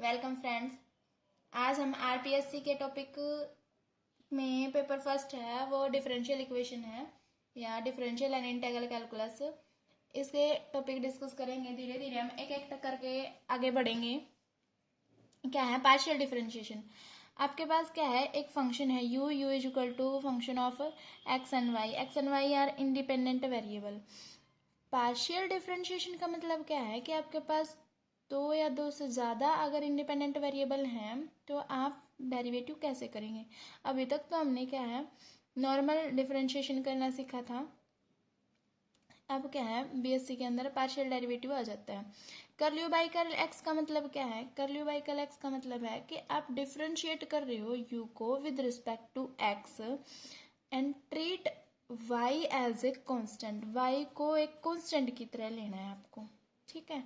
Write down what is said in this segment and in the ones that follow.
Welcome friends. आज हम RPSC के टॉपिक में पेपर फर्स्ट है वो डिफरेंशियल इक्वेशन है या डिफरेंशियल एंड इंटीग्रल कैलकुलस। इसके टॉपिक डिस्कस करेंगे। धीरे धीरे हम एक एक करके आगे बढ़ेंगे। क्या है पार्शियल डिफरेंशिएशन। आपके पास क्या है, एक फंक्शन है u is equal to function of X and Y are independent variable. Partial differentiation का मतलब क्या है कि आपके पास दो या दो से ज़्यादा अगर इंडिपेंडेंट वेरिएबल हैं तो आप डेरिवेटिव कैसे करेंगे। अभी तक तो हमने क्या है नॉर्मल डिफरेंशिएशन करना सीखा था। अब क्या है बीएससी के अंदर पार्शियल डेरिवेटिव आ जाता है। Curl you by curl x का मतलब क्या है, curl you by curl x का मतलब है कि आप डिफरेंशिएट कर रहे हो यू को with respect to X and treat Y as a constant. Y को एक कॉन्स्टेंट की तरह लेना है आपको, ठीक है।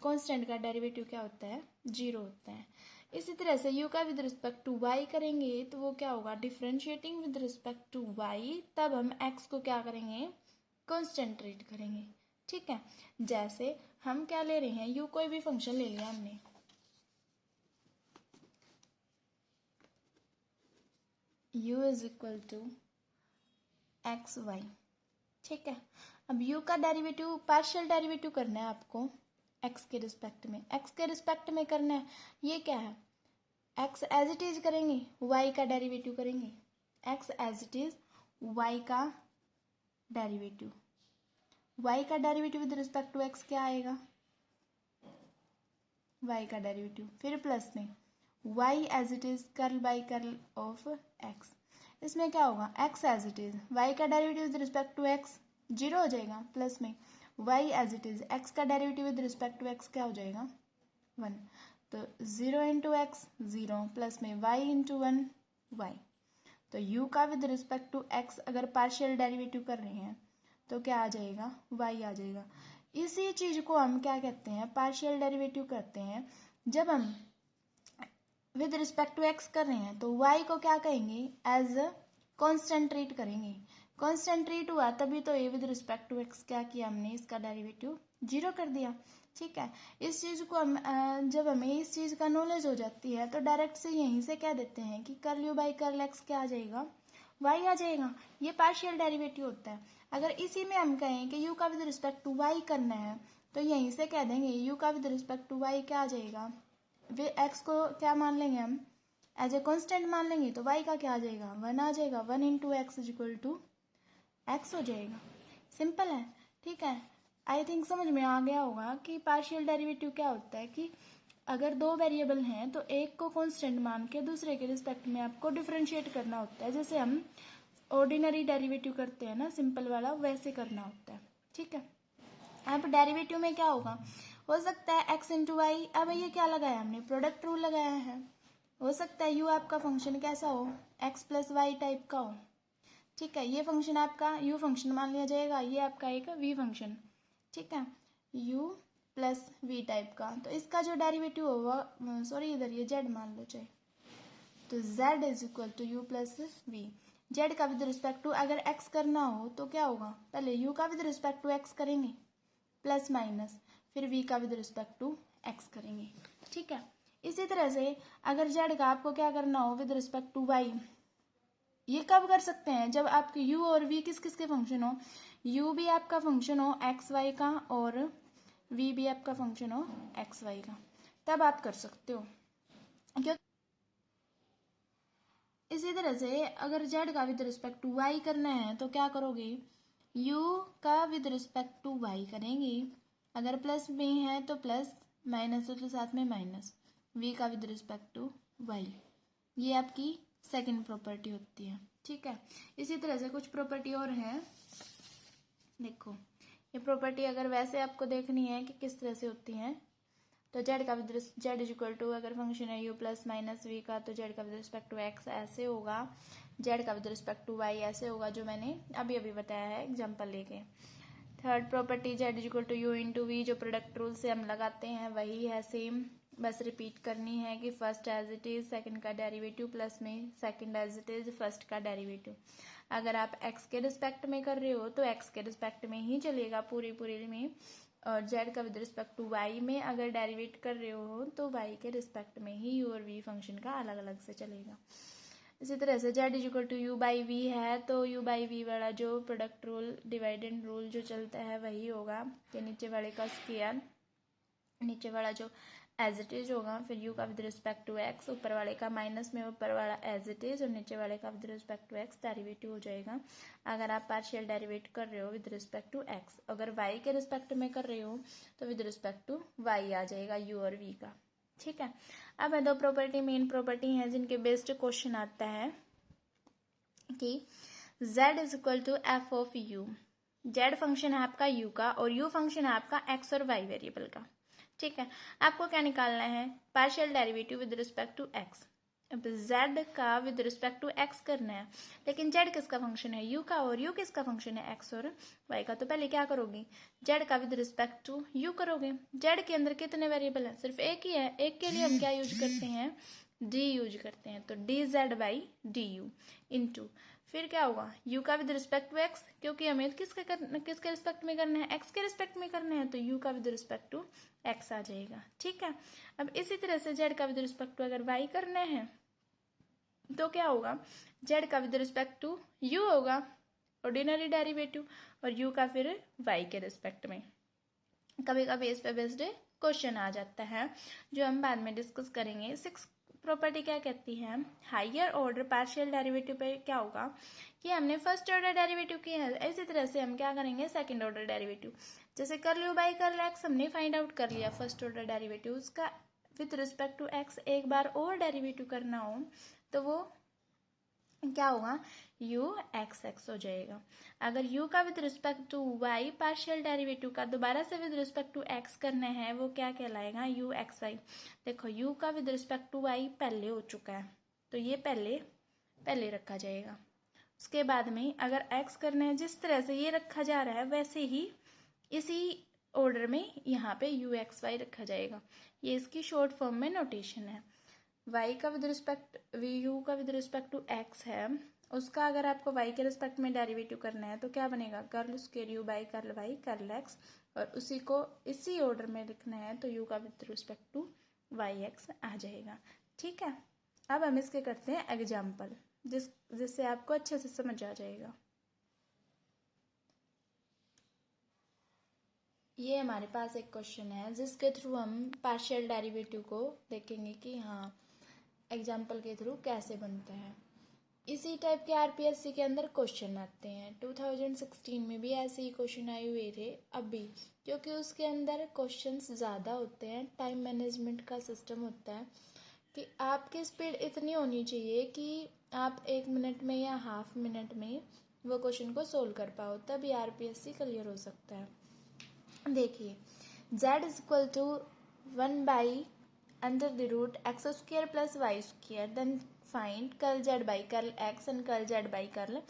कॉन्स्टेंट का डेरिवेटिव क्या होता है, जीरो होता है। इसी तरह से u का विद रिस्पेक्ट टू y करेंगे तो वो क्या होगा, differentiating with respect to y। तब हम x को क्या करेंगे, कॉन्स्टेंट ट्रीट करेंगे, ठीक है। जैसे हम क्या ले रहे हैं, u कोई भी फंक्शन ले लिया हमने, u is equal to X Y, ठीक है। अब u का डेरिवेटिव पार्शियल डेरिवेटिव करना है आपको x के रिस्पेक्ट में, x के रिस्पेक्ट में करना है। ये क्या है, x एज इट इज करेंगे, y का डेरिवेटिव करेंगे। x as it is y का डेरिवेटिव, y का derivative with respect to x क्या आएगा, y का डेरिवेटिव, फिर प्लस में y as it is curl by curl of x। इसमें क्या होगा, x as it is y का derivative with respect to x zero हो जाएगा, प्लस में y as it is x का derivative with respect to x क्या हो जाएगा, 1। तो 0 इंटू एक्स ज़ीरो, प्लस में y इंटू 1 वाई। तो u का विद रिस्पेक्ट टू x अगर पार्शियल डेरिवेटिव कर रहे हैं तो क्या आ जाएगा, y आ जाएगा। इसी चीज को हम क्या कहते हैं, पार्शियल डेरिवेटिव करते हैं। जब हम विद रिस्पेक्ट टू x कर रहे हैं तो y को क्या कहेंगे, एज अ कॉन्स्टेंट ट्रीट करेंगे। कॉन्स्टेंट ट्रीट हुआ तभी तो ये विद रिस्पेक्ट टू x क्या किया हमने, इसका डेरिवेटिव जीरो कर दिया, ठीक है। इस चीज को हम जब हमें इस चीज का नॉलेज हो जाती है तो डायरेक्ट से यहीं से कह देते हैं कि curl you by curl x क्या आ जाएगा, y आ जाएगा। ये पार्शियल डेरिवेटिव होता है। अगर इसी में हम कहें कि u का विद रिस्पेक्ट टू y करना है तो यहीं से कह देंगे u का विद रिस्पेक्ट टू y क्या आ जाएगा, वे x को क्या मान लेंगे हम, एज ए कॉन्स्टेंट मान लेंगे तो y का क्या आ जाएगा, 1 आ जाएगा। 1 into X is equal to X हो जाएगा। सिंपल है, ठीक है। आई थिंक समझ में आ गया होगा कि पार्शियल डेरिवेटिव क्या होता है कि अगर दो वेरिएबल हैं तो एक को कांस्टेंट मान के दूसरे के रिस्पेक्ट में आपको डिफरेंशिएट करना होता है। जैसे हम ऑर्डिनरी डेरिवेटिव करते हैं ना, सिंपल वाला, वैसे करना होता है, ठीक है। अब डेरिवेटिव में क्या होगा, हो सकता है x इंटू वाई। अब ये क्या लगाया हमने, प्रोडक्ट रूल लगाया है। हो सकता है u आपका फंक्शन कैसा हो, x प्लस वाई टाइप का हो, ठीक है। ये फंक्शन आपका u फंक्शन मान लिया जाएगा, ये आपका एक v फंक्शन, ठीक है, u प्लस v टाइप का। तो इसका जो डेरिवेटिव होगा, सॉरी इधर ये z मान लो चाहे, तो z is equal to u plus v। z का विद रिस्पेक्ट टू अगर x करना हो तो क्या होगा, पहले u का विद रिस्पेक्ट टू x करेंगे प्लस माइनस, फिर v का विद रिस्पेक्ट टू x करेंगे, ठीक है। इसी तरह से अगर z का आपको क्या करना हो विद रिस्पेक्ट टू y, ये कब कर सकते हैं, जब आपके u और v किस किस के फंक्शन हो, u भी आपका फंक्शन हो एक्स वाई का और v भी आपका फंक्शन हो एक्स वाई का, तब आप कर सकते हो। क्यों, इसी तरह से अगर z का विद रिस्पेक्ट टू y करना है तो क्या करोगे, u का विद रिस्पेक्ट टू y करेंगे, अगर प्लस में है तो प्लस, माइनस है तो साथ में माइनस, v का विद रिस्पेक्ट टू y। ये आपकी सेकंड प्रॉपर्टी होती है, ठीक है। इसी तरह से कुछ प्रॉपर्टी और है, देखो ये प्रॉपर्टी अगर वैसे आपको देखनी है कि किस तरह से होती है तो z का with z is equal to अगर फंक्शन है u प्लस माइनस वी का तो z का विद रिस्पेक्ट टू x ऐसे होगा, z का विद रिस्पेक्ट टू y ऐसे होगा, जो मैंने अभी अभी बताया है एग्जाम्पल लेके। Third property z is equal to U into V, जो प्रोडक्ट रूल से हम लगाते हैं वही है सेम, बस रिपीट करनी है कि first as it is second का डेरिवेटिव प्लस में second as it is first का डेरिवेटिव। अगर आप x के रिस्पेक्ट में कर रहे हो तो x के रिस्पेक्ट में ही चलेगा पूरी में, और जेड का विद रिस्पेक्ट टू वाई में अगर डेरिवेट कर रहे हो तो वाई के रिस्पेक्ट में ही यू और वी फंक्शन का अलग अलग से चलेगा। इसी तरह से Z is equal to U by V है तो यू बाई वी वाला जो प्रोडक्ट रूल डिवाइडेंड रूल जो चलता है वही होगा कि नीचे वाले का स्क्वायर, नीचे वाला जो एज इट इज होगा, फिर यू का विद रिस्पेक्ट टू एक्स, ऊपर वाले का माइनस में ऊपर वाला एज इट इज और नीचे वाले का with respect to X derivative हो जाएगा अगर आप पार्शियल डेरिवेट कर रहे हो विद रिस्पेक्ट टू एक्स। अगर वाई के रिस्पेक्ट में कर रहे हो तो विद रिस्पेक्ट टू वाई आ जाएगा यू और वी का। ठीक है, अब दो प्रॉपर्टी मेन प्रॉपर्टी है जिनके बेस्ड क्वेश्चन आता है कि z is equal to F of U. Z function है आपका u का और u फंक्शन है आपका x और y वेरिएबल का। ठीक है, आपको क्या निकालना है, partial derivative with respect to x। अब z का विद रिस्पेक्ट टू x करना है, लेकिन z किसका फंक्शन है, u का, और u किसका फंक्शन है, x और y का। तो पहले क्या करोगे, z का विद रिस्पेक्ट टू u करोगे। z के अंदर कितने वेरिएबल है, सिर्फ एक ही है, एक के लिए हम क्या यूज करते हैं, d यूज करते हैं, तो dz बाई du इंटू फिर क्या होगा u का विद रिस्पेक्ट टू x, क्योंकि हमें किसके रिस्पेक्ट में करना है, x के रिस्पेक्ट में करना है, तो u का विद रिस्पेक्ट टू x आ जाएगा। ठीक है, अब इसी तरह से z का विद रिस्पेक्ट टू अगर y करना है तो क्या होगा, z का विद रिस्पेक्ट टू u होगा ऑर्डिनरी डेरिवेटिव, और u का फिर y के रिस्पेक्ट में। कभी कभी इस पे बेस्ड क्वेश्चन आ जाता है जो हम बाद में डिस्कस करेंगे। 6 प्रॉपर्टी क्या कहती है, हायर ऑर्डर पार्शियल डेरिवेटिव पे क्या होगा कि हमने फर्स्ट ऑर्डर डेरिवेटिव किया है, इसी तरह से हम क्या करेंगे सेकंड ऑर्डर डेरिवेटिव। जैसे curl you by curl x हमने फाइंड आउट कर लिया फर्स्ट ऑर्डर डेरिवेटिव, उसका विथ रिस्पेक्ट टू एक्स एक बार और डेरिवेटिव करना हो तो वो क्या होगा, u एक्स एक्स हो जाएगा। अगर u का with respect to y partial derivative का दोबारा से विद रिस्पेक्ट टू x करना है वो क्या कहलाएगा, u एक्स वाई। देखो u का विद रिस्पेक्ट टू y पहले हो चुका है तो ये पहले रखा जाएगा। उसके बाद में अगर x करना है, जिस तरह से ये रखा जा रहा है वैसे ही इसी ऑर्डर में यहाँ पे u एक्स वाई रखा जाएगा। ये इसकी शॉर्ट फॉर्म में नोटेशन है। y का विद रिस्पेक्ट u का विद रिस्पेक्ट टू x है, उसका अगर आपको y के रिस्पेक्ट में डेरिवेटिव करना है तो क्या बनेगा, curl square u by curl y curl x, और उसी को इसी ऑर्डर में लिखना है तो u का with respect to y x आ जाएगा। ठीक है, अब हम इसके करते हैं एग्जाम्पल जिससे आपको अच्छे से समझ आ जाएगा। ये हमारे पास एक क्वेश्चन है जिसके थ्रू हम पार्शियल डेरिवेटिव को देखेंगे कि हाँ एग्जाम्पल के थ्रू कैसे बनता है। इसी टाइप के आरपीएससी के अंदर क्वेश्चन आते हैं, 2016 में भी ऐसे ही क्वेश्चन आए हुए थे अभी, क्योंकि उसके अंदर क्वेश्चंस ज़्यादा होते हैं, टाइम मैनेजमेंट का सिस्टम होता है कि आपकी स्पीड इतनी होनी चाहिए कि आप 1 मिनट में या हाफ मिनट में वो क्वेश्चन को सोल्व कर पाओ, तभी आरपीएससी क्लियर हो सकता है। देखिए z is equal to 1 by under the root x square plus Y square, then find curl z by curl x and curl z by curl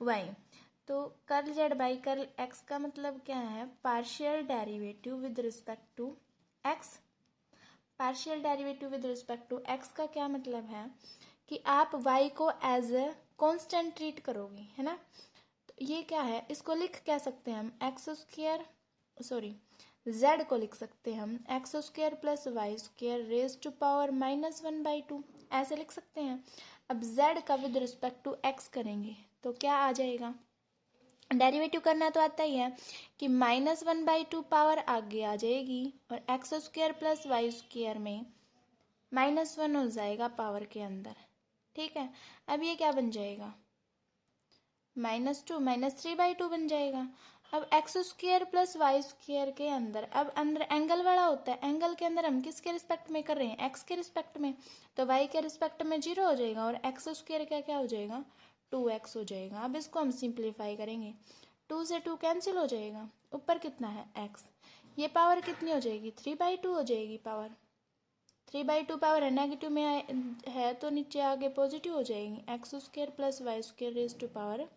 y. तो curl z by curl x का मतलब क्या है, partial derivative with respect to x. Partial derivative with respect to x का क्या मतलब है कि आप y को एज ए कॉन्स्टेंट ट्रीट करोगे, है ना। तो ये क्या है, इसको लिख क्या सकते हैं हम, एक्स स्क्वायर z को लिख सकते हैं हम X square plus Y square raise to power -1/2 ऐसे लिख सकते हैं। अब z का विद रिस्पेक्ट टू x करेंगे तो क्या आ जाएगा, डेरिवेटिव करना तो आता ही है कि -1/2 पावर आगे आ जाएगी और X square plus Y square में -1 हो जाएगा पावर के अंदर। ठीक है, अब ये क्या बन जाएगा, -2 -3/2 बन जाएगा। अब X square plus Y square के अंदर अब अंदर एंगल वाला होता है, एंगल के अंदर हम किसके रिस्पेक्ट में कर रहे हैं, एक्स के रिस्पेक्ट में, तो वाई के रिस्पेक्ट में 0 हो जाएगा और एक्स स्क्वायर का क्या हो जाएगा 2x हो जाएगा। अब इसको हम सिंप्लीफाई करेंगे, 2 से 2 कैंसिल हो जाएगा, ऊपर कितना है x, ये पावर कितनी हो जाएगी 3/2 हो जाएगी पावर, 3/2 पावर है नेगेटिव में है तो नीचे आगे पॉजिटिव हो जाएगी, X square plus Y square raise to power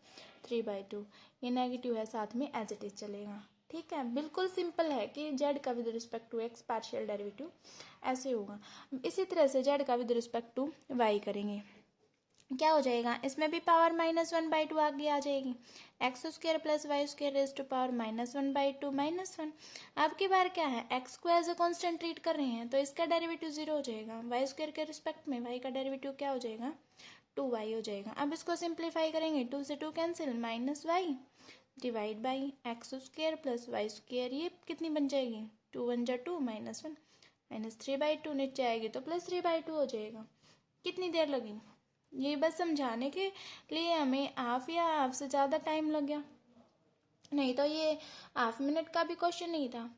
3/2, ये नेगेटिव है साथ में एज इट इज चलेगा। ठीक है, बिल्कुल सिंपल है कि z का with respect to x partial derivative ऐसे होगा। इसी तरह से z का विद रिस्पेक्ट टू y करेंगे क्या हो जाएगा, इसमें भी पावर -1/2 आगे आ जाएगी। x² + y² rays to power -1/2 -1। अब की बार क्या है, x को एज ए कॉन्स्टेंट ट्रीट कर रहे हैं तो इसका डेरिवेटिव 0 हो जाएगा। y² के रिस्पेक्ट में y का डेरिवेटिव क्या हो जाएगा, 2y हो जाएगा। अब इसको सिंप्लीफाई करेंगे, 2 से 2 cancel, -y divide by x² + y², ये कितनी बन जाएगी, 2 × 1 = 2 -1 -3/2 नीचे आएगी तो +3/2 हो जाएगा। कितनी देर लगी, ये बस समझाने के लिए हमें हाफ या हाफ से ज़्यादा टाइम लग गया, नहीं तो ये हाफ मिनट का भी क्वेश्चन नहीं था,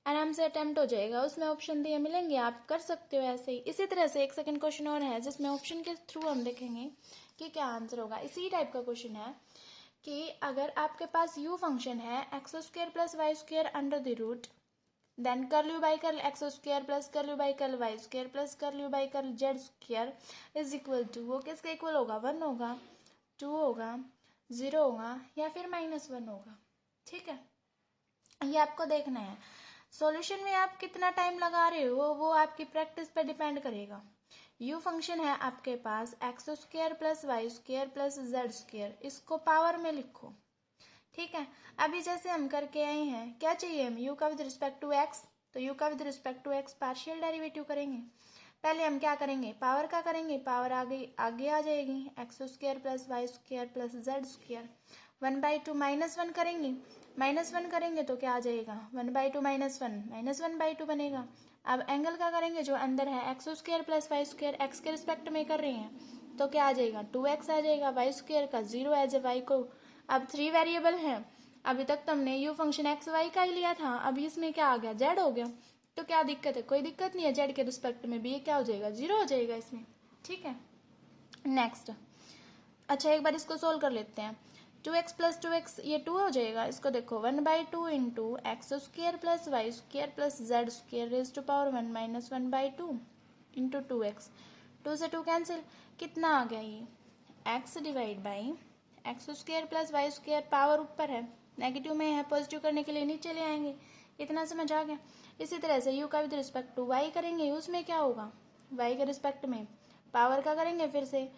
आराम से अटेम्प्ट हो जाएगा। उसमें ऑप्शन दिए मिलेंगे, आप कर सकते हो ऐसे ही। इसी तरह से एक सेकंड क्वेश्चन और है जिसमें ऑप्शन के थ्रू हम देखेंगे कि क्या आंसर होगा। इसी टाइप का क्वेश्चन है कि अगर आपके पास u फंक्शन है x² + y² under the root, then curl u by curl x² + curl u by curl y² + curl u by curl z² is equal to, वो किसके इक्वल होगा, 1 होगा, 2 होगा, 0 होगा या फिर -1 होगा। ठीक है, ये आपको देखना है। सॉल्यूशन में आप कितना टाइम लगा रहे हो वो आपकी प्रैक्टिस पे डिपेंड करेगा। u फंक्शन है आपके पास x² + y² + z², इसको पावर में लिखो। ठीक है, अभी जैसे हम करके आए हैं, क्या चाहिए हमें, u का विद रिस्पेक्ट टू x, तो u का with respect to x partial derivative करेंगे। पहले हम क्या करेंगे, पावर का करेंगे, पावर आगे आ जाएगी, x² + y² + z², 1/2 -1 करेंगे, -1 करेंगे तो क्या आ जाएगा, 1/2 -1 -1/2 बनेगा। अब एंगल का करेंगे, जो अंदर है x² + y² x के रिस्पेक्ट में कर रहे हैं तो क्या आ जाएगा, 2x आ जाएगा, y² का 0 एज ए y को। अब 3 वेरिएबल हैं, अभी तक तो हमने u फंक्शन x y का ही लिया था, अभी इसमें क्या आ गया, z हो गया। तो क्या दिक्कत है, कोई दिक्कत नहीं है, z के रिस्पेक्ट में भी ये क्या हो जाएगा, 0 हो जाएगा इसमें। ठीक है, नेक्स्ट। अच्छा, एक बार इसको सोल्व कर लेते हैं। 2x + 2x, ये 2 हो जाएगा, इसको देखो 1/2 into x² + y² + z² raise to power 1 -1/2 into 2x, 2 से 2 कैंसिल, कितना आ गया ये, x divide by x² + y², power ऊपर है, नेगेटिव में है, पॉजिटिव करने के लिए नीचे ले आएंगे। इतना समझ आ गया। इसी तरह से u का विद रिस्पेक्ट टू y करेंगे, उसमें क्या होगा, y के रिस्पेक्ट में पावर का करेंगे, फिर से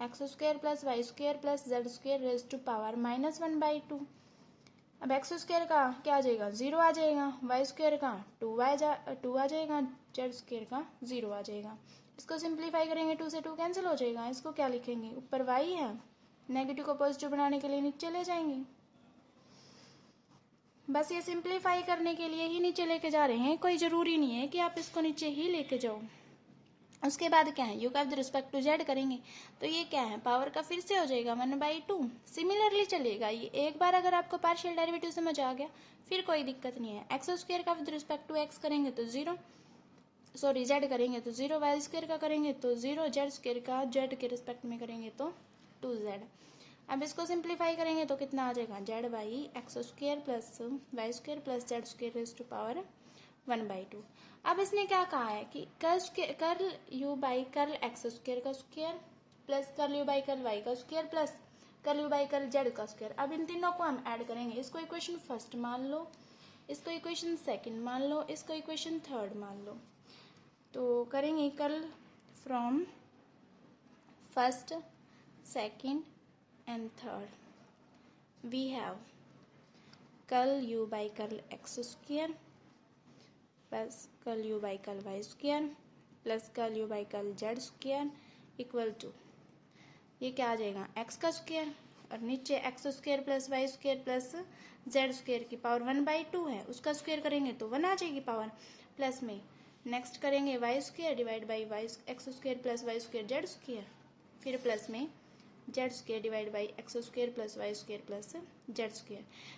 x² + y² + z² raise to power -1/2। अब x² का क्या आ जाएगा, 0 आ जाएगा, y² का 2 आ जाएगा, z² का 0 आ जाएगा। इसको सिंप्लीफाई करेंगे, 2 से 2 कैंसिल हो जाएगा। इसको क्या लिखेंगे, ऊपर y है, नेगेटिव को पॉजिटिव बनाने के लिए नीचे ले जाएंगे। बस ये सिंप्लीफाई करने के लिए ही नीचे लेके जा रहे हैं, कोई ज़रूरी नहीं है कि आप इसको नीचे ही लेके जाओ। उसके बाद क्या है, u का विद रिस्पेक्ट टू z करेंगे तो ये क्या है, पावर का फिर से हो जाएगा 1/2। सिमिलरली चलेगा ये, एक बार अगर आपको पार्शियल डेरिवेटिव समझ आ गया फिर कोई दिक्कत नहीं है। x² का विद रिस्पेक्ट टू x करेंगे तो 0, सॉरी z करेंगे तो 0, y² का करेंगे तो 0, z² का z के रिस्पेक्ट में करेंगे तो 2z। अब इसको सिंप्लीफाई करेंगे तो कितना आ जाएगा, z by x² + y² + z² raise to power 1/2। अब इसने क्या कहा है कि curl u by curl x² का square plus curl u by curl y का square plus curl u by curl z का स्क्वायर। अब इन तीनों को हम ऐड करेंगे, इसको इक्वेशन फर्स्ट मान लो, इसको इक्वेशन सेकंड मान लो, इसको इक्वेशन थर्ड मान लो। तो करेंगे curl from first, second and third. We have curl u by curl x² plus curl u by curl y² plus curl u by curl z² equal to, ये क्या आ जाएगा, x का स्क्वायर और नीचे x² + y² + z² की power 1/2 है, उसका square करेंगे तो 1 आ जाएगी पावर, प्लस में नेक्स्ट करेंगे y² divide by x² + y² z², फिर प्लस में z² divide by x² + y² + z²।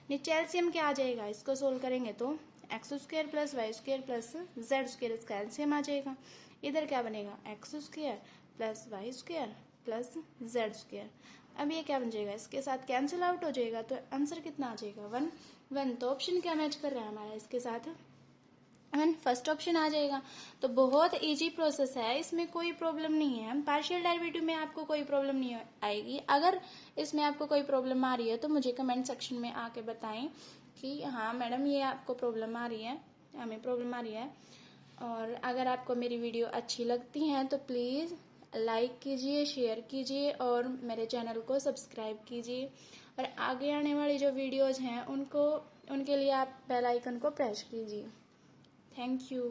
नीचे एलसीएम क्या आ जाएगा, इसको सोल्व करेंगे तो x² + y² + z², इसका एलसीएम आ जाएगा। इधर क्या बनेगा, x² + y² + z²। अब ये क्या बन जाएगा, इसके साथ कैंसिल आउट हो जाएगा तो आंसर कितना आ जाएगा, 1 1। तो ऑप्शन क्या मैच कर रहा है हमारा इसके साथ, 1 फर्स्ट ऑप्शन आ जाएगा। तो बहुत इजी प्रोसेस है, इसमें कोई प्रॉब्लम नहीं है। पार्शियल डेरिवेटिव में आपको कोई प्रॉब्लम नहीं आएगी। अगर इसमें आपको कोई प्रॉब्लम आ रही है तो मुझे कमेंट सेक्शन में आके बताएं कि हाँ मैडम ये आपको प्रॉब्लम आ रही है, हमें प्रॉब्लम आ रही है। और अगर आपको मेरी वीडियो अच्छी लगती हैं तो प्लीज़ लाइक कीजिए, शेयर कीजिए और मेरे चैनल को सब्सक्राइब कीजिए। और आगे आने वाली जो वीडियोज़ हैं उनके लिए आप बेल आइकन को प्रेस कीजिए। Thank you.